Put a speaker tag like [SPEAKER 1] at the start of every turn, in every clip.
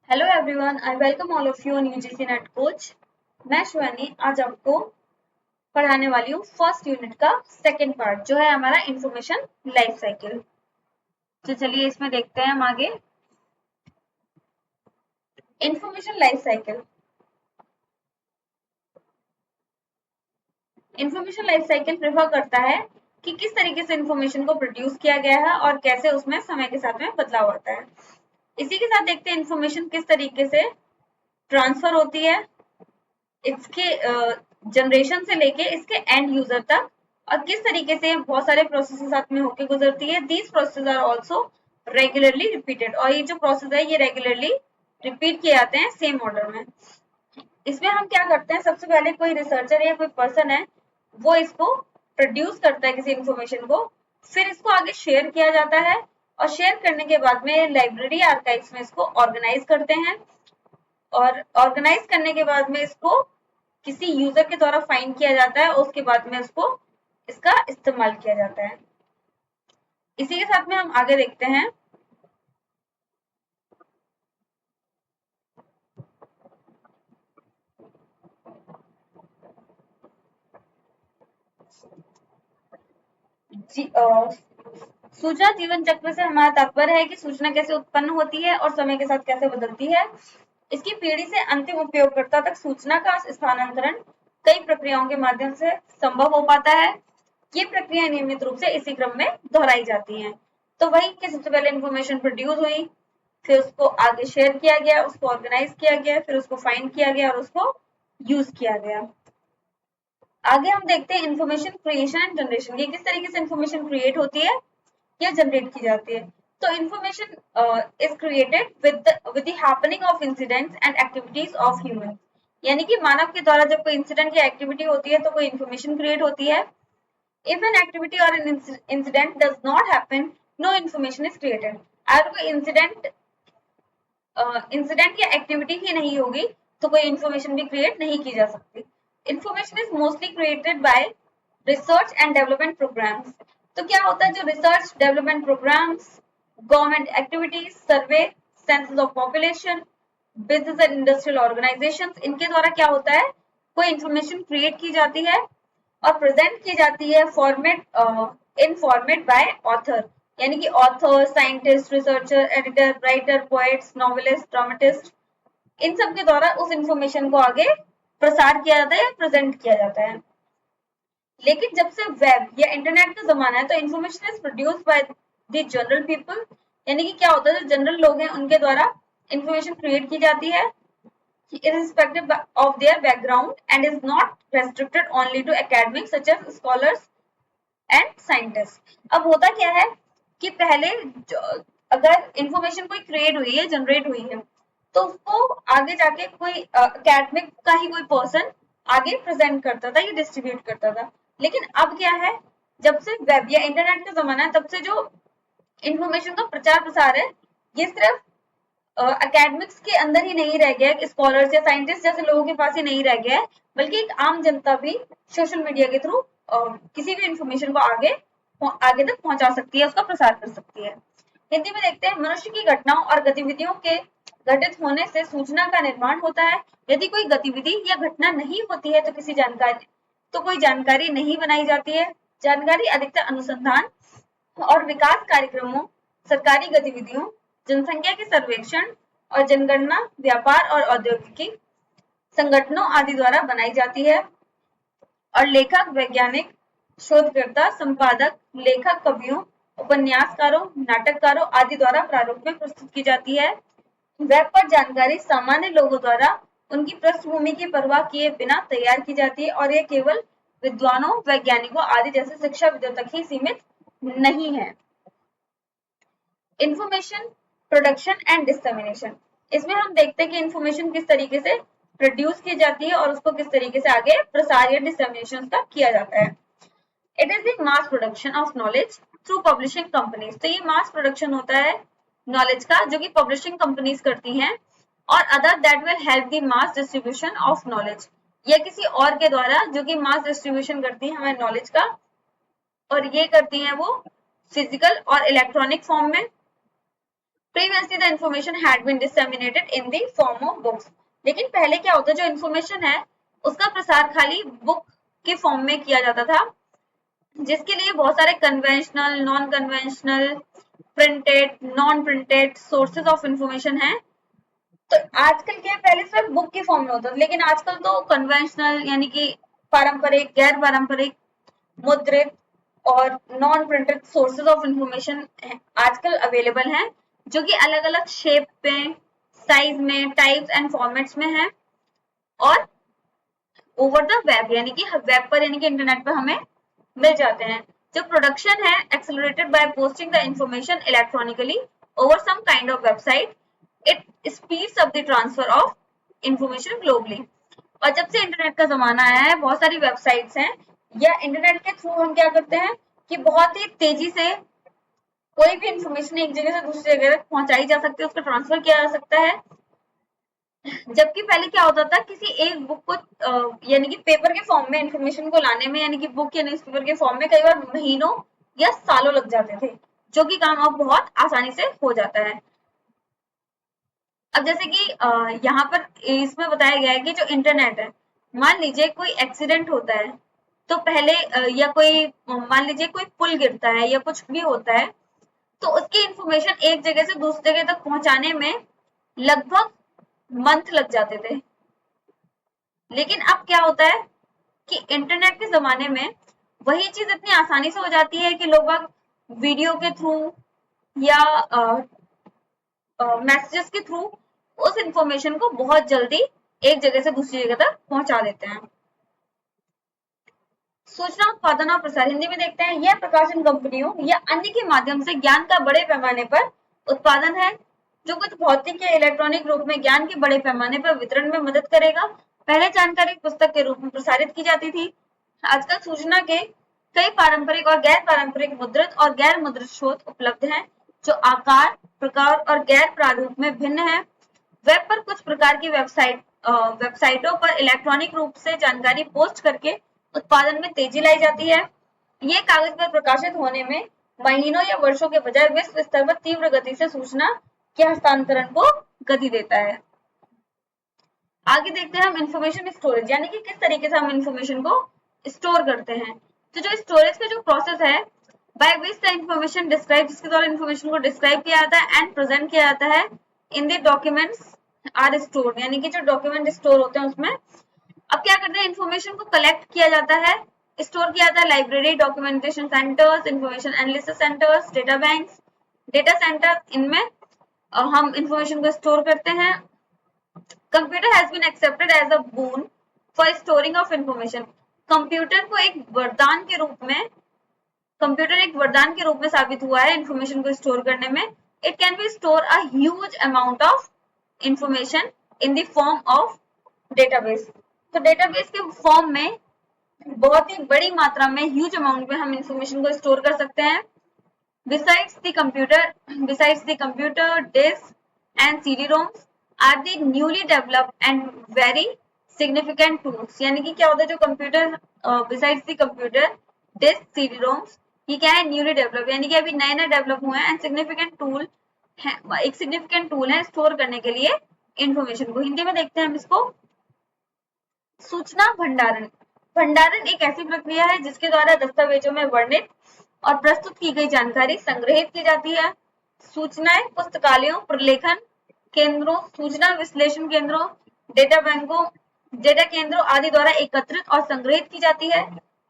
[SPEAKER 1] Hello everyone, I welcome all of you on UGC net coach. मैं शिवानी आज आपको पढ़ाने वाली हूँ फर्स्ट यूनिट का सेकंड पार्ट जो है हमारा इंफॉर्मेशन लाइफ साइकिल। तो चलिए इसमें देखते हैं हम आगे। Information life cycle. Information life cycle prefer करता है कि किस तरीके से इंफॉर्मेशन को प्रोड्यूस किया गया है और कैसे उसमें समय के साथ में बदलाव आता है। इसी के साथ देखते हैं इंफॉर्मेशन किस तरीके से ट्रांसफर होती है इसके जनरेशन से लेके इसके एंड यूजर तक, और किस तरीके से बहुत सारे प्रोसेस साथ में होके गुजरती है। These process are also regularly repeated, और ये जो प्रोसेस है ये रेगुलरली रिपीट किए जाते हैं सेम ऑर्डर में। इसमें हम क्या करते हैं, सबसे पहले कोई रिसर्चर या कोई पर्सन है वो इसको प्रोड्यूस करता है किसी इंफॉर्मेशन को, फिर इसको आगे शेयर किया जाता है और शेयर करने के बाद में लाइब्रेरी आर्काइव्स में इसको ऑर्गेनाइज करते हैं, और ऑर्गेनाइज करने के बाद में इसको किसी यूजर के द्वारा फाइंड किया जाता है और उसके बाद में उसको इसका इस्तेमाल किया जाता है। इसी के साथ में हम आगे देखते हैं। सूचना जीवन चक्र से हमारा तात्पर्य है कि सूचना कैसे उत्पन्न होती है और समय के साथ कैसे बदलती है। इसकी पीढ़ी से अंतिम उपयोगकर्ता तक सूचना का स्थानांतरण कई प्रक्रियाओं के माध्यम से संभव हो पाता है। ये प्रक्रिया नियमित रूप से इसी क्रम में दोहराई जाती हैं। तो वही कि सबसे पहले इंफॉर्मेशन प्रोड्यूस हुई, फिर उसको आगे शेयर किया गया, उसको ऑर्गेनाइज किया गया, फिर उसको फाइंड किया गया और उसको यूज किया गया। आगे हम देखते हैं इंफॉर्मेशन क्रिएशन एंड जनरेशन। ये किस तरीके से इंफॉर्मेशन क्रिएट होती है या जनरेट की जाती है। तो information is created with the happening of incidents and activities of human, यानी कि मानव के द्वारा जब कोई इंसिडेंट या एक्टिविटी होती है तो कोई इंफॉर्मेशन क्रिएट होती है। If an activity or an incident does not happen, no information is created. अगर कोई इंसिडेंट या एक्टिविटी ही नहीं होगी तो कोई इंफॉर्मेशन भी क्रिएट नहीं की जा सकती। Information is mostly created by research and development programmes. तो क्या होता है, जो research development programmes, government activities, survey, census of population, business and industrial organisations, इनके द्वारा क्या होता है, कोई इंफॉर्मेशन क्रिएट की जाती है और प्रेजेंट की जाती है इन फॉर्मेट बाय ऑथर, यानी कि author, scientist, researcher, editor, writer, poets, novelist, dramatist, इन सब के द्वारा उस इंफॉर्मेशन को आगे प्रसार किया जाता है या प्रेजेंट किया जाता है। लेकिन जब से वेब या इंटरनेट का जमाना है तो information is produced by the general people, यानी कि क्या होता है, जो जनरल लोग हैं उनके द्वारा इंफॉर्मेशन क्रिएट की जाती है irrespective of their background and is not restricted only to academics such as scholars and scientists। अब होता क्या है कि पहले अगर इंफॉर्मेशन कोई क्रिएट हुई है, जनरेट हुई है, तो उसको आगे जाके कोई एकेडमिक का ही कोई पर्सन आगे प्रेजेंट करता था या डिस्ट्रीब्यूट करता था। लेकिन अब क्या है, जब से वेब या इंटरनेट का जमाना है तब से जो इंफॉर्मेशन का प्रचार प्रसार है ये सिर्फ एकेडमिक्स के अंदर ही नहीं रह गया, स्कॉलर्स या साइंटिस्ट जैसे लोगों के पास ही नहीं रह गया है, बल्कि एक आम जनता भी सोशल मीडिया के थ्रू किसी भी इंफॉर्मेशन को आगे तक पहुंचा सकती है, उसका प्रसार कर सकती है। हिंदी में देखते हैं, मनुष्य की घटनाओं और गतिविधियों के घटित होने से सूचना का निर्माण होता है। यदि कोई गतिविधि या घटना नहीं होती है तो कोई जानकारी नहीं बनाई जाती है। जानकारी अधिकतर अनुसंधान और विकास कार्यक्रमों, सरकारी गतिविधियों, जनसंख्या के सर्वेक्षण और जनगणना, व्यापार और औद्योगिकी संगठनों आदि द्वारा बनाई जाती है, और लेखक, वैज्ञानिक, शोधकर्ता, संपादक, लेखक, कवियों, उपन्यासकारों, नाटककारों आदि द्वारा प्रारूप में प्रस्तुत की जाती है। वेब पर जानकारी सामान्य लोगों द्वारा उनकी पृष्ठभूमि की परवाह किए बिना तैयार की जाती है, और यह केवल विद्वानों, वैज्ञानिकों आदि जैसे शिक्षाविदों तक ही सीमित नहीं है। Information production and dissemination. इसमें हम देखते हैं कि इंफॉर्मेशन किस तरीके से प्रोड्यूस की जाती है और उसको किस तरीके से आगे प्रसार या डिसमिनेशन का किया जाता है। It is the mass production of knowledge through publishing companies. तो ये मास प्रोडक्शन होता है नॉलेज का जो कि पब्लिशिंग कंपनीज करती हैं, और other that will help the mass distribution of knowledge, या किसी और के द्वारा जो कि मास डिस्ट्रीब्यूशन करती है हमारे नॉलेज का, और ये करती हैं वो फिजिकल और इलेक्ट्रॉनिक फॉर्म में। Previously the information had been disseminated in the form of books. लेकिन पहले क्या होता है, जो इन्फॉर्मेशन है उसका प्रसार खाली बुक के फॉर्म में किया जाता था, जिसके लिए बहुत सारे conventional, non conventional, printed, non printed sources of information है। तो आजकल क्या है, पहले सिर्फ बुक के फॉर्म में होता था, लेकिन आजकल तो कन्वेंशनल यानी कि पारंपरिक, गैर पारंपरिक, मुद्रित और non printed sources of information आजकल अवेलेबल हैं, जो कि अलग अलग शेप में, साइज में, टाइप्स एंड फॉर्मेट्स में है, और ओवर द वेब यानी कि वेब पर यानी कि इंटरनेट पर हमें मिल जाते हैं। जो प्रोडक्शन है accelerated by posting the information electronically over some kind of website, it speeds up the transfer of information globally. और जब से इंटरनेट का जमाना आया है, बहुत सारी वेबसाइट्स हैं या इंटरनेट के थ्रू हम क्या करते हैं कि बहुत ही तेजी से कोई भी इंफॉर्मेशन एक जगह से दूसरी जगह तक पहुंचाई जा सकती है, उसको ट्रांसफर किया जा सकता है। जबकि पहले क्या होता था, किसी एक बुक को यानी कि पेपर के फॉर्म में इंफॉर्मेशन को लाने में, यानी कि बुक या न्यूज़पेपर के फॉर्म में कई बार महीनों या सालों लग जाते थे, जो कि काम अब बहुत आसानी से हो जाता है। अब जैसे कि यहाँ पर इसमें बताया गया है कि जो इंटरनेट है, मान लीजिए कोई एक्सीडेंट होता है, तो पहले या कोई मान लीजिए कोई पुल गिरता है या कुछ भी होता है, तो उसकी इंफॉर्मेशन एक जगह से दूसरी जगह तक पहुंचाने में लगभग मंथ लग जाते थे। लेकिन अब क्या होता है कि इंटरनेट के जमाने में वही चीज इतनी आसानी से हो जाती है कि लोग वीडियो के थ्रू या मैसेजेस के थ्रू उस इंफॉर्मेशन को बहुत जल्दी एक जगह से दूसरी जगह तक पहुंचा देते हैं। सूचना उत्पादन और प्रसार हिंदी में देखते हैं, यह प्रकाशन कंपनियों या अन्य के माध्यम से ज्ञान का बड़े पैमाने पर उत्पादन है, जो कुछ भौतिक या इलेक्ट्रॉनिक रूप में ज्ञान के बड़े पैमाने पर वितरण में मदद करेगा। पहले जानकारी पुस्तक के रूप में प्रसारित की जाती थी। आजकल सूचना के कई पारंपरिक और गैर पारंपरिक मुद्रित और गैर मुद्रित स्रोत उपलब्ध हैं, जो आकार, प्रकार और गैर प्रारूप में भिन्न है। वेब पर कुछ प्रकार की वेबसाइटों पर इलेक्ट्रॉनिक रूप से जानकारी पोस्ट करके उत्पादन में तेजी लाई जाती है। ये कागज पर प्रकाशित होने में महीनों या वर्षों के बजाय विश्व स्तर पर तीव्र गति से सूचना के हस्तांतरण को गति देता है। आगे देखते हैं हम इंफॉर्मेशन स्टोरेज, यानी कि किस तरीके से हम इंफॉर्मेशन को स्टोर करते हैं। तो जो स्टोरेज का जो प्रोसेस है, by which the information describe, जिसके द्वारा इंफॉर्मेशन को डिस्क्राइब किया जाता है एंड प्रेजेंट किया जाता है in the documents are stored, यानी कि जो डॉक्यूमेंट स्टोर होते हैं उसमें। अब क्या करते हैं, इंफॉर्मेशन को कलेक्ट किया जाता है, स्टोर किया जाता है library, documentation centres, information analysis centres, data banks, data centre, इनमें हम इंफॉर्मेशन को स्टोर करते हैं। Computer has been accepted as a boon for storing of information. Computer को एक वरदान के रूप में, कंप्यूटर एक वरदान के रूप में साबित हुआ है इंफॉर्मेशन को स्टोर करने में। It can be store a huge amount of information in the form of database. तो डेटाबेस के फॉर्म में बहुत ही बड़ी मात्रा में, ह्यूज अमाउंट में हम इंफॉर्मेशन को स्टोर कर सकते हैं। besides the computer, disk and CD-ROMs are the newly developed and very significant tools। यानी कि क्या होता है, जो computer besides the computer, disk, CD-ROMs, ये क्या है, न्यूली डेवलप, यानी कि अभी नए नए डेवलप हुए हैं, एंड सिग्निफिकेंट टूल है, एक सिग्निफिकेंट टूल है स्टोर करने के लिए इंफॉर्मेशन को। हिंदी में देखते हैं हम इसको। सूचना भंडारण, भंडारण एक ऐसी प्रक्रिया है जिसके द्वारा दस्तावेजों में वर्णित और प्रस्तुत की गई जानकारी संग्रहित की जाती है। सूचनाएं पुस्तकालयों, प्रलेखन केंद्रों, सूचना विश्लेषण केंद्रों, डेटा बैंकों, डेटा केंद्रों आदि द्वारा एकत्रित और संग्रहित की जाती है।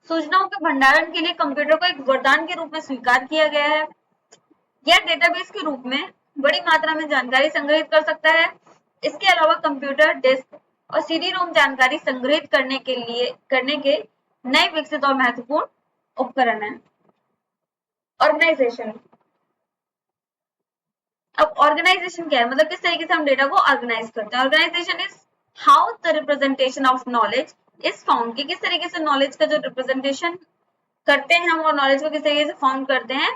[SPEAKER 1] सूचनाओं के भंडारण के लिए कंप्यूटर को एक वरदान के रूप में स्वीकार किया गया है। यह डेटाबेस के रूप में बड़ी मात्रा में जानकारी संग्रहित कर सकता है। इसके अलावा कंप्यूटर, डिस्क और CD-ROM जानकारी संग्रहित करने के नए विकसित और महत्वपूर्ण उपकरण हैं। ऑर्गेनाइजेशन, अब ऑर्गेनाइजेशन क्या है, मतलब किस तरीके से हम डेटा को ऑर्गेनाइज करते हैं। Organisation is how the representation of knowledge is found, कि किस तरीके से नॉलेज का जो रिप्रेजेंटेशन करते हैं हम, और नॉलेज को किस तरीके से फाउंड करते हैं।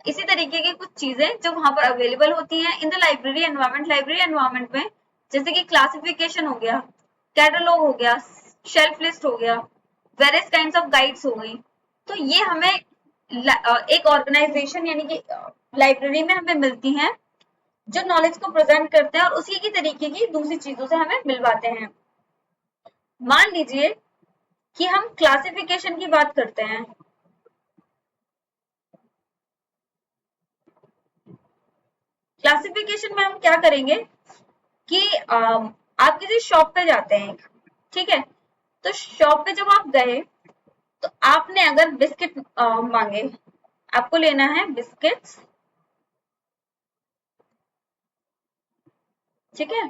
[SPEAKER 1] इसी तरीके की कुछ चीजें जो वहां पर अवेलेबल होती हैं in the library environment. Library environment में जैसे कि क्लासिफिकेशन हो गया, कैटलॉग हो गया, शेल्फ लिस्ट हो गया, वेरियस काइंड्स ऑफ गाइड्स हो गई। तो ये हमें एक ऑर्गेनाइजेशन यानी कि लाइब्रेरी में हमें मिलती हैं, जो नॉलेज को प्रेजेंट करते हैं और उसी की तरीके की दूसरी चीजों से हमें मिलवाते हैं। मान लीजिए कि हम क्लासिफिकेशन की बात करते हैं। क्लासिफिकेशन में हम क्या करेंगे कि आप किसी शॉप पे जाते हैं, ठीक है, तो शॉप पे जब आप गए तो आपने अगर बिस्किट मांगे, आपको लेना है बिस्किट्स, ठीक है,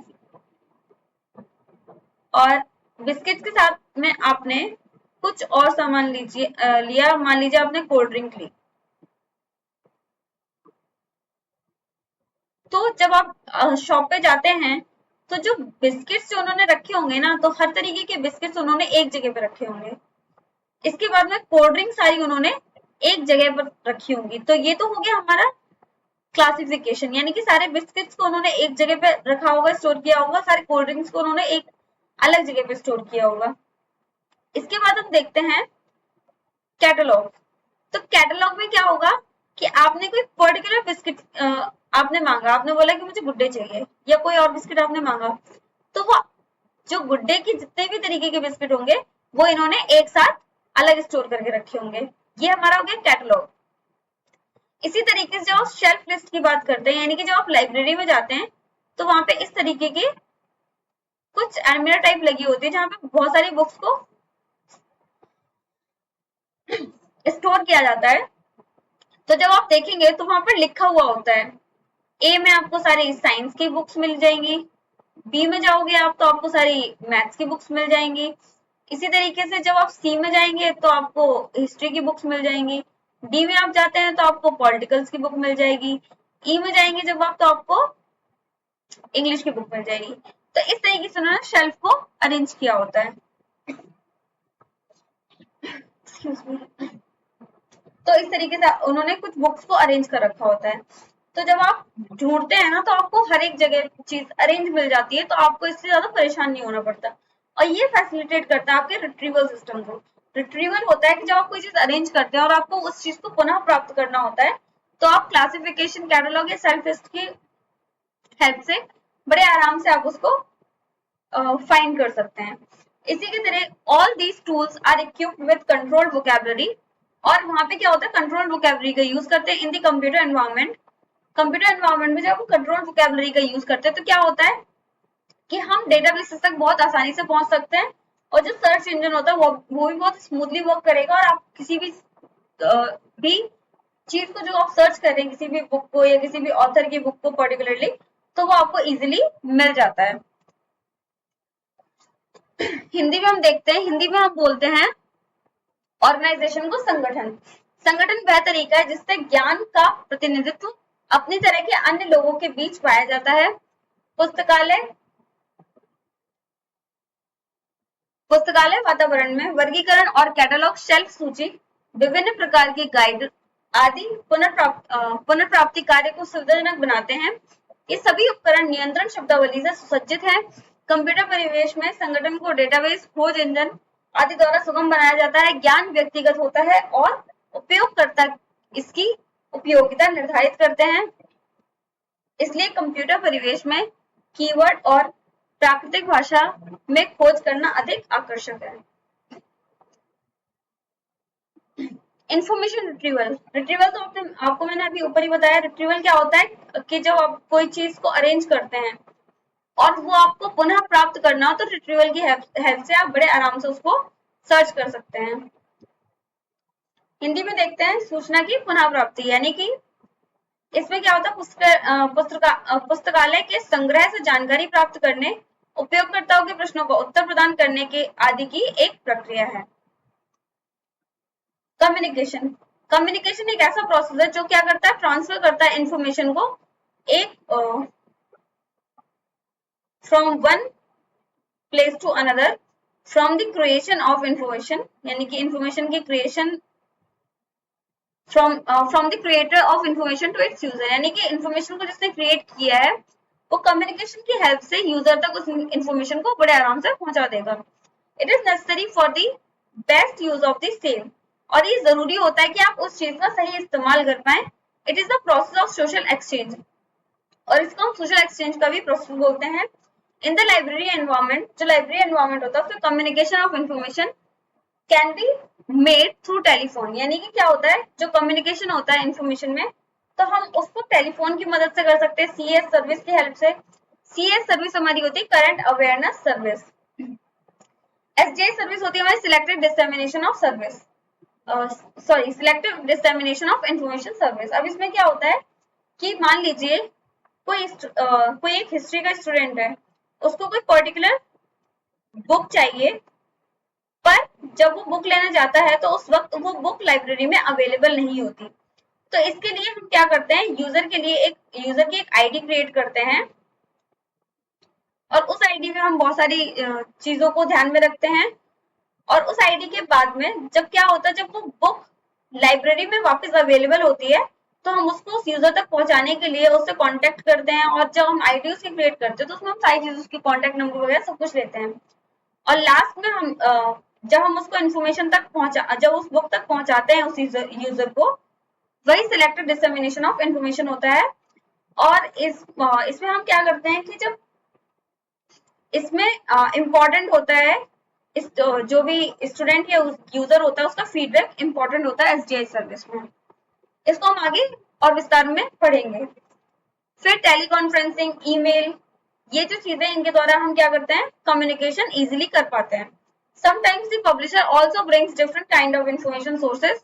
[SPEAKER 1] और बिस्किट के साथ में आपने कुछ और सामान लिया, मान लीजिए आपने कोल्ड ड्रिंक ली। तो जब आप शॉप पे जाते हैं तो जो बिस्किट्स जो उन्होंने रखे होंगे ना, तो हर तरीके के बिस्किट्स उन्होंने एक जगह पे रखे होंगे। इसके बाद में कोल्ड ड्रिंक सारी उन्होंने एक जगह पर रखी होंगी। तो ये तो हो गया हमारा क्लासिफिकेशन, यानी कि सारे बिस्किट्स को उन्होंने एक जगह पे रखा होगा, स्टोर किया होगा, सारे कोल्ड ड्रिंक्स को उन्होंने एक अलग जगह पे स्टोर किया होगा। इसके बाद हम देखते हैं कैटलॉग। तो कैटलॉग में क्या होगा कि आपने कोई पर्टिकुलर बिस्किट आपने मांगा, आपने बोला कि मुझे गुड डे चाहिए, या कोई और बिस्किट आपने मांगा, तो वो जो गुड डे के जितने भी तरीके के बिस्किट होंगे वो इन्होंने एक साथ अलग स्टोर करके रखे होंगे। ये हमारा हो गया कैटलॉग। इसी तरीके से जब आप शेल्फ लिस्ट की बात करते हैं, यानी कि जब आप लाइब्रेरी में जाते हैं तो वहां पे इस तरीके की कुछ अलमीरा टाइप लगी होती है जहां पे बहुत सारी बुक्स को स्टोर किया जाता है। तो जब आप देखेंगे तो वहां पर लिखा हुआ होता है, ए में आपको सारी साइंस की बुक्स मिल जाएंगी, बी में जाओगे आप तो आपको सारी मैथ्स की बुक्स मिल जाएंगी, इसी तरीके से जब आप सी में जाएंगे तो आपको हिस्ट्री की बुक्स मिल जाएंगी, डी में आप जाते हैं तो आपको पॉलिटिकल्स की बुक मिल जाएगी, ई में जाएंगे जब आप तो आपको इंग्लिश की बुक मिल जाएगी। तो इस तरीके से उन्होंने शेल्फ को अरेंज किया होता है। तो इस तरीके से उन्होंने कुछ बुक्स को अरेंज कर रखा होता है। तो जब आप ढूंढते हैं ना तो आपको हर एक जगह चीज अरेंज मिल जाती है, तो आपको इससे ज्यादा परेशान नहीं होना पड़ता। और ये फैसिलिटेट करता है आपके रिट्रीवल सिस्टम को। रिट्रीवल होता है कि जब आप कोई चीज अरेंज करते हैं और आपको उस चीज को पुनः प्राप्त करना होता है, तो आप क्लासिफिकेशन, कैटलॉग या सेल्फ लिस्ट की हेल्प से बड़े आराम से आप उसको फाइंड कर सकते हैं। इसी की तरह all these tools are equipped with controlled vocabulary, और वहां पे क्या होता है, कंट्रोल वोकैबुलरी का यूज करते हैं in the computer environment. Computer environment में जब हम कंट्रोल वोकैबुलरी का यूज करते हैं तो क्या होता है कि हम डेटाबेसेस तक बहुत आसानी से पहुंच सकते हैं, और जो सर्च इंजन होता है वो भी बहुत स्मूथली वर्क करेगा, और आप किसी भी चीज को जो आप सर्च कर रहे हैं, किसी भी बुक को या किसी भी ऑथर की बुक को पर्टिकुलरली, तो वो आपको इजिली मिल जाता है। हिंदी में हम देखते हैं, हिंदी में हम बोलते हैं ऑर्गेनाइजेशन को संगठन। संगठन वह तरीका है जिससे ज्ञान का प्रतिनिधित्व अपनी तरह के अन्य लोगों के बीच पाया जाता है। पुस्तकालय पुस्तकालय वातावरण में वर्गीकरण और कैटलॉग, शेल्फ सूची, विभिन्न प्रकार की गाइड आदि पुनर्प्राप्ति कार्य को सुविधाजनक बनाते हैं। ये सभी उपकरण नियंत्रण शब्दावली से सुसज्जित हैं। कंप्यूटर परिवेश में संगठन को डेटाबेस, खोज इंजन आदि द्वारा सुगम बनाया जाता है। ज्ञान व्यक्तिगत होता है और उपयोगकर्ता इसकी उपयोगिता निर्धारित करते हैं। इसलिए कंप्यूटर परिवेश में कीवर्ड और प्राकृतिक भाषा में खोज करना अधिक आकर्षक है। Information retrieval. रिट्रीवल तो आपको मैंने अभी ऊपर ही बताया। रिट्रीवल क्या होता है कि जब आप कोई चीज को अरेंज करते हैं और वो आपको पुनः प्राप्त करना हो, तो रिट्रीवल की हेल्प से आप बड़े आराम से उसको सर्च कर सकते हैं। हिंदी में देखते हैं सूचना की पुनः प्राप्ति, यानी कि इसमें क्या होता है, पुस्तकालय के संग्रह से जानकारी प्राप्त करने, उपयोगकर्ताओं के प्रश्नों का उत्तर प्रदान करने के आदि की एक प्रक्रिया है। कम्युनिकेशन। कम्युनिकेशन एक ऐसा प्रोसेस है जो क्या करता है, ट्रांसफर करता है इंफॉर्मेशन को एक from one place to another, from the creation of information, यानी कि इंफॉर्मेशन की creation, from the creator of information to its user, यानी कि इंफॉर्मेशन को जिसने क्रिएट किया है वो कम्युनिकेशन की हेल्प से यूजर तक उस इंफॉर्मेशन को बड़े आराम से पहुंचा देगा। It is necessary for the best use of the same, और ये जरूरी होता है कि आप उस चीज का सही इस्तेमाल कर पाए। It is the process of social exchange, और इसको हम सोशल एक्सचेंज का भी प्रोसेस बोलते हैं। इन द लाइब्रेरी एनवायरमेंट, जो लाइब्रेरी एनवायरमेंट होता है उसमें communication of information can be made through telephone, यानी कि क्या होता है, जो कम्युनिकेशन होता है इंफॉर्मेशन में, तो हम उसको टेलीफोन की मदद से कर सकते हैं, सीएस सर्विस की हेल्प से। सीएस सर्विस हमारी होती है current awareness service. SDI service होती है हमारी selected dissemination of service, selective dissemination of information service. अब इसमें क्या होता है कि मान लीजिए कोई एक हिस्ट्री का स्टूडेंट है, उसको कोई पर्टिकुलर बुक चाहिए, पर जब वो बुक लेना जाता है तो उस वक्त वो बुक लाइब्रेरी में अवेलेबल नहीं होती। तो इसके लिए हम क्या करते हैं, यूजर की एक आईडी क्रिएट करते हैं, और उस आईडी में हम बहुत सारी चीजों को ध्यान में रखते हैं। और उस आईडी के बाद में जब क्या होता है, जब वो बुक लाइब्रेरी में वापस अवेलेबल होती है, तो हम उसको उस यूजर तक पहुंचाने के लिए उससे कांटेक्ट करते हैं। और जब हम आईडी उसकी क्रिएट करते हैं तो उसमें हम सारी चीजें, उसकी कांटेक्ट नंबर वगैरह सब कुछ लेते हैं। और लास्ट में हम जब हम उसको इन्फॉर्मेशन तक जब उस बुक तक पहुंचाते हैं उस यूजर को, वही सिलेक्टेड डिसमिनेशन ऑफ इंफॉर्मेशन होता है। और इसमें हम क्या करते हैं कि जब इसमें इम्पोर्टेंट होता है, इस जो भी स्टूडेंट या यूजर होता है उसका फीडबैक इम्पोर्टेंट होता है एसडीआई सर्विस में। इसको हम आगे और विस्तार में पढ़ेंगे। फिर टेलीकॉन्फ्रेंसिंग, ईमेल, ये जो चीजें, इनके द्वारा हम क्या करते हैं, कम्युनिकेशन इजीली कर पाते हैं। Sometimes the publisher also brings different kind of information sources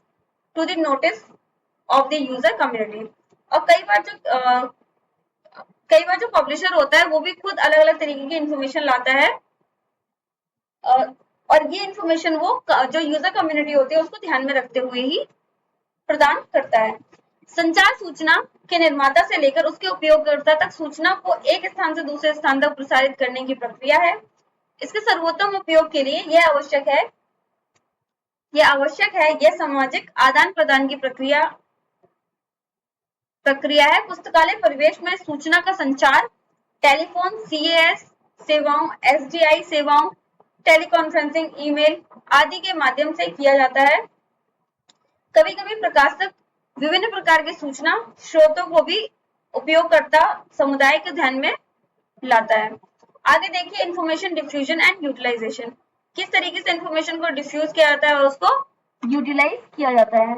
[SPEAKER 1] to the notice of the user community. और कई बार जो पब्लिशर होता है वो भी खुद अलग अलग तरीके की इंफॉर्मेशन लाता है, और ये इंफॉर्मेशन वो जो यूजर कम्युनिटी होती है उसको ध्यान में रखते हुए ही प्रदान करता है। संचार सूचना के निर्माता से लेकर उसके उपयोगकर्ता तक सूचना को एक स्थान से दूसरे स्थान तक प्रसारित करने की प्रक्रिया है। इसके सर्वोत्तम उपयोग के लिए यह आवश्यक है, यह सामाजिक आदान प्रदान की प्रक्रिया है। पुस्तकालय परिवेश में सूचना का संचार टेलीफोन, सीएस सेवाओं, एसडीआई सेवाओं, टेलीकॉन्फ्रेंसिंग, ईमेल आदि के माध्यम से किया जाता है। कभी-कभी प्रकाशक विभिन्न प्रकार के सूचना स्रोतों को भी उपयोगकर्ता समुदाय के ध्यान में लाता है। आगे देखिए इंफॉर्मेशन डिफ्यूजन एंड यूटिलाइजेशन, किस तरीके से इंफॉर्मेशन को डिफ्यूज किया जाता है और उसको यूटिलाइज किया जाता है।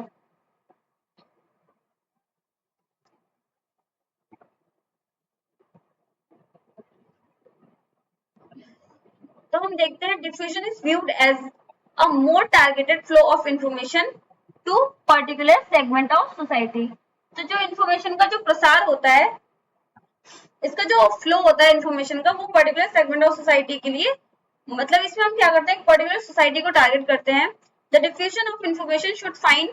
[SPEAKER 1] तो हम देखते हैं diffusion is viewed as a more targeted flow of information to particular segment of society. तो जो इंफॉर्मेशन का जो प्रसार होता है, इसका जो फ्लो होता है इंफॉर्मेशन का, वो पर्टिकुलर सेगमेंट ऑफ सोसाइटी के लिए, मतलब इसमें हम क्या करते हैं, पर्टिकुलर सोसाइटी को टारगेट करते हैं। The diffusion of information should find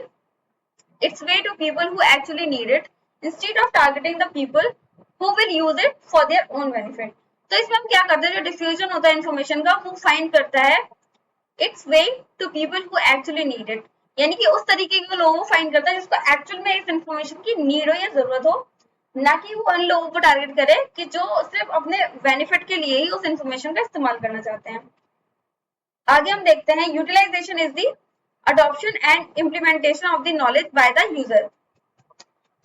[SPEAKER 1] its way to people who actually need it instead of targeting the people who will use it for their own benefit। तो इसमें हम क्या करते हैं, जो डिफ्यूजन होता है इंफॉर्मेशन का, वो फाइंड करता है its way to people who actually need it, यानी कि उस तरीके के लोगों को फाइंड करता है जिसको एक्चुअल में इस इंफॉर्मेशन की नीड हो या जरूरत हो, ना कि वो उन लोगों को टारगेट करे कि जो सिर्फ अपने बेनिफिट के लिए ही उस इंफॉर्मेशन का इस्तेमाल करना चाहते हैं। आगे हम देखते हैं utilisation is the adoption and implementation of the knowledge by the user।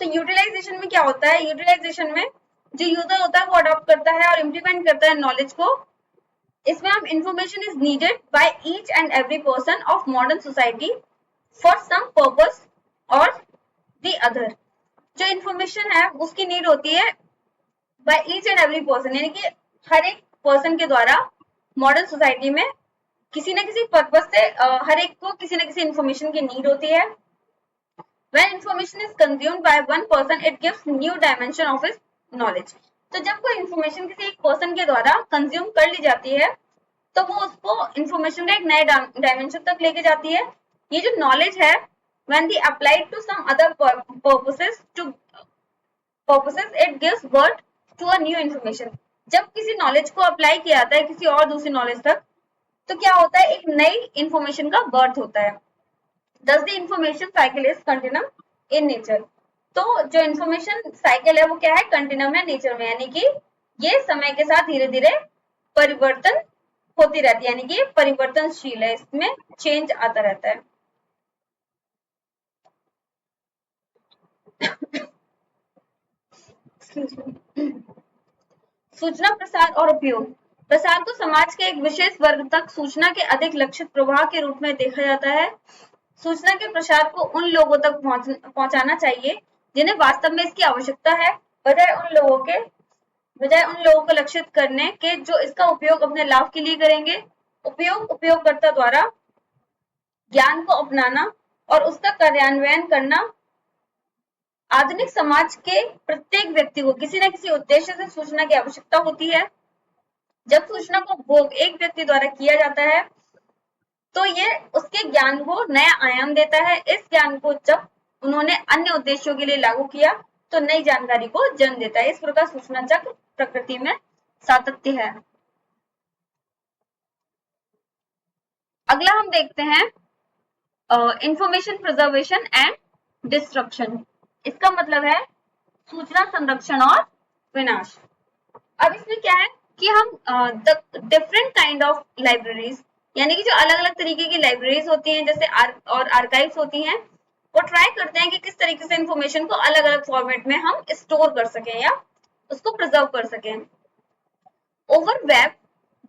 [SPEAKER 1] तो यूटिलाइजेशन में क्या होता है, यूटिलाइजेशन में जो यूजर होता है वो अडॉप्ट करता है और इम्प्लीमेंट करता है नॉलेज को। इसमें हम information is needed by each and every person of modern society for some purpose और द अदर। जो इंफॉर्मेशन है उसकी नीड होती है by each and every person, यानी कि हर एक पर्सन के द्वारा मॉडर्न सोसाइटी में किसी न किसी पर्पज से हर एक को किसी न किसी इंफॉर्मेशन की नीड होती है। When information is consumed by one person, it gives new dimension of his knowledge। तो जब कोई इंफॉर्मेशन किसी एक पर्सन के द्वारा कंज्यूम कर ली जाती है, तो वो उसको इंफॉर्मेशन का एक नए डायमेंशन तक लेके जाती है। ये जो नॉलेज है, when the applied to some other purposes, it gives birth to a new information। जब किसी नॉलेज को अप्लाई किया जाता है किसी और दूसरी नॉलेज तक, तो क्या होता है, एक नई इंफॉर्मेशन का बर्थ होता है। Thus the information cycle is continuum in nature। तो जो इंफॉर्मेशन साइकिल है वो क्या है, कंटिन्यूम है नेचर में, यानी कि ये समय के साथ धीरे धीरे परिवर्तन होती रहती है, यानी कि परिवर्तनशील है, इसमें चेंज आता रहता है। सूचना प्रसार और उपयोग। प्रसार को समाज के एक विशेष वर्ग तक सूचना के अधिक लक्षित प्रवाह के रूप में देखा जाता है। सूचना के प्रसार को उन लोगों तक पहुंचाना चाहिए जिन्हें वास्तव में इसकी आवश्यकता है, बजाय उन लोगों को लक्षित करने के जो इसका उपयोग अपने लाभ के लिए करेंगे। उपयोगकर्ता द्वारा ज्ञान को अपनाना और उसका कार्यान्वयन करना। आधुनिक समाज के प्रत्येक व्यक्ति को किसी न किसी उद्देश्य से सूचना की आवश्यकता होती है। जब सूचना का उपभोग एक व्यक्ति द्वारा किया जाता है तो ये उसके ज्ञान को नया आयाम देता है। इस ज्ञान को जब उन्होंने अन्य उद्देश्यों के लिए लागू किया तो नई जानकारी को जन्म देता है। इस प्रकार सूचना चक्र प्रकृति में सातत्य है। अगला हम देखते हैं इंफॉर्मेशन प्रिजर्वेशन एंड डिस्ट्रक्शन। इसका मतलब है सूचना संरक्षण और विनाश। अब इसमें क्या है कि हम डिफरेंट काइंड ऑफ लाइब्रेरीज, यानी कि जो अलग अलग तरीके की लाइब्रेरीज होती हैं जैसे और आर्काइव्स होती हैं, वो ट्राई करते हैं कि किस तरीके से इंफॉर्मेशन को अलग अलग फॉर्मेट में हम स्टोर कर सकें या उसको प्रिजर्व कर सकें। Over web,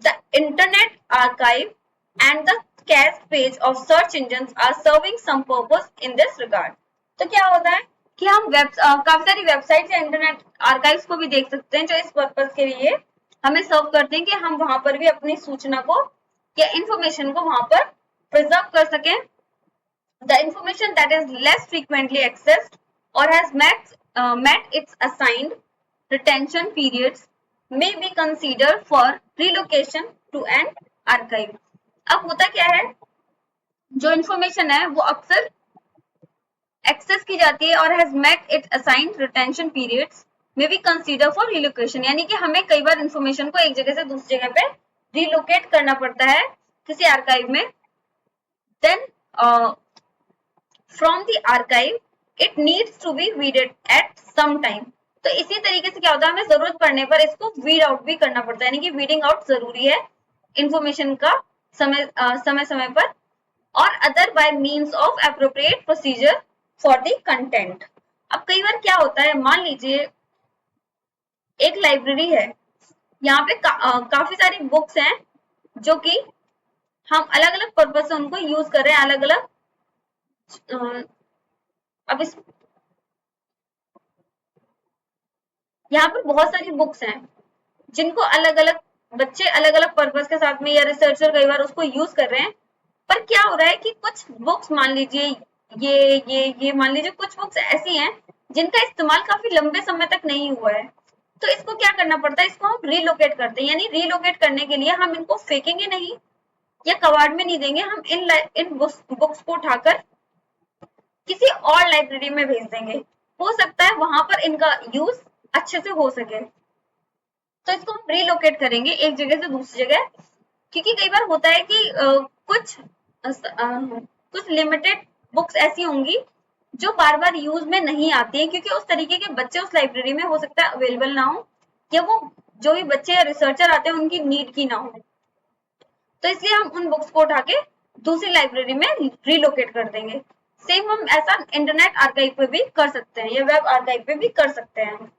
[SPEAKER 1] the internet archive and the cache page of search engines are serving some purpose in this regard. तो क्या होता है कि हम काफी सारी वेबसाइट या इंटरनेट आर्काइव्स को भी देख सकते हैं जो इस पर्पस के लिए हमें सर्व करते हैं कि हम वहां पर भी अपनी सूचना को या इंफॉर्मेशन को वहां पर प्रिजर्व कर सकें। The information that is less frequently accessed और has met its assigned retention periods may be considered for relocation to an archive। अब होता क्या है, जो इंफॉर्मेशन है वो अक्सर एक्सेस की जाती है और has met its assigned retention periods may be considered for relocation, यानी कि हमें कई बार इंफॉर्मेशन को एक जगह से दूसरी जगह पे रिलोकेट करना पड़ता है किसी आर्काइव में। Then from the archive it needs to be weeded at some time. तो इसी तरीके से क्या होता है, हमें जरूरत पड़ने पर इसको वीड आउट भी करना पड़ता है, यानी कि वीडिंग आउट जरूरी है इंफॉर्मेशन का समय समय पर। और other by means of appropriate procedure for the content. अब कई बार क्या होता है, मान लीजिए एक लाइब्रेरी है, यहाँ पे काफी सारी बुक्स हैं जो कि हम अलग अलग पर्पज से उनको यूज कर रहे हैं, अलग अलग। अब इस यहाँ पर बहुत सारी बुक्स हैं जिनको अलग अलग बच्चे अलग अलग पर्पज के साथ में या रिसर्चर कई बार उसको यूज कर रहे हैं। पर क्या हो रहा है कि कुछ बुक्स, मान लीजिए ये मान लीजिए कुछ बुक्स ऐसी हैं जिनका इस्तेमाल काफी लंबे समय तक नहीं हुआ है। तो इसको क्या करना पड़ता है, इसको हम रीलोकेट करते हैं, यानी रीलोकेट करने के लिए हम इनको फेंकेंगे नहीं या कबाड़ में नहीं देंगे, हम इन बुक्स को उठाकर किसी और लाइब्रेरी में भेज देंगे। हो सकता है वहां पर इनका यूज अच्छे से हो सके, तो इसको हम रीलोकेट करेंगे एक जगह से दूसरी जगह। क्योंकि कई बार होता है कि कुछ लिमिटेड बुक्स ऐसी होंगी जो बार बार यूज में नहीं आती है, क्योंकि उस तरीके के बच्चे उस लाइब्रेरी में हो सकता है अवेलेबल ना हो, या वो जो भी बच्चे या रिसर्चर आते हैं उनकी नीड की ना हो। तो इसलिए हम उन बुक्स को उठा के दूसरी लाइब्रेरी में रीलोकेट कर देंगे। सेम हम ऐसा इंटरनेट आर्काइव पे भी कर सकते हैं या वेब आर्काइव पे भी कर सकते हैं।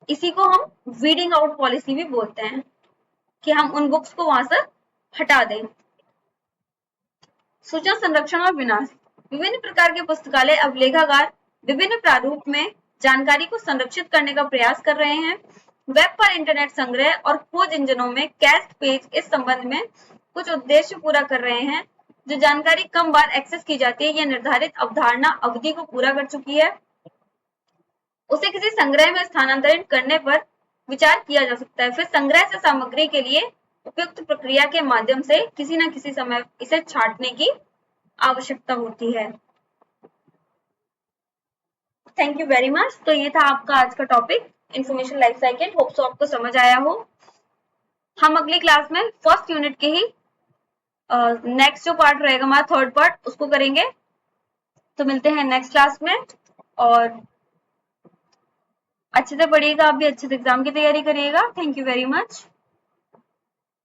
[SPEAKER 1] इसी को हम वीडिंग आउट पॉलिसी भी बोलते हैं कि हम उन बुक्स को वहां से हटा दें। सूचना संरक्षण और विनाश। विभिन्न प्रकार के पुस्तकालय अब लेखागार विभिन्न प्रारूप में जानकारी को संरक्षित करने का प्रयास कर रहे हैं। वेब पर इंटरनेट संग्रह और खोज इंजनों में कैस्ट पेज इस संबंध में कुछ उद्देश्य पूरा कर रहे हैं। जो जानकारी कम बार एक्सेस की जाती है या निर्धारित अवधारणा अवधि को पूरा कर चुकी है, उसे किसी संग्रह में स्थानांतरित करने पर विचार किया जा सकता है। फिर संग्रह से सामग्री के लिए उपयुक्त प्रक्रिया के माध्यम से किसी न किसी समय इसे छांटने की आवश्यकता होती है। Thank you very much. तो ये था आपका आज का topic information life cycle. Hope so आपको समझ आया हो। हम अगली क्लास में फर्स्ट यूनिट के ही नेक्स्ट जो पार्ट रहेगा हमारा थर्ड पार्ट उसको करेंगे। तो मिलते हैं नेक्स्ट क्लास में, और अच्छे से पढ़िएगा, आप भी अच्छे से एग्जाम की तैयारी करिएगा। Thank you very much.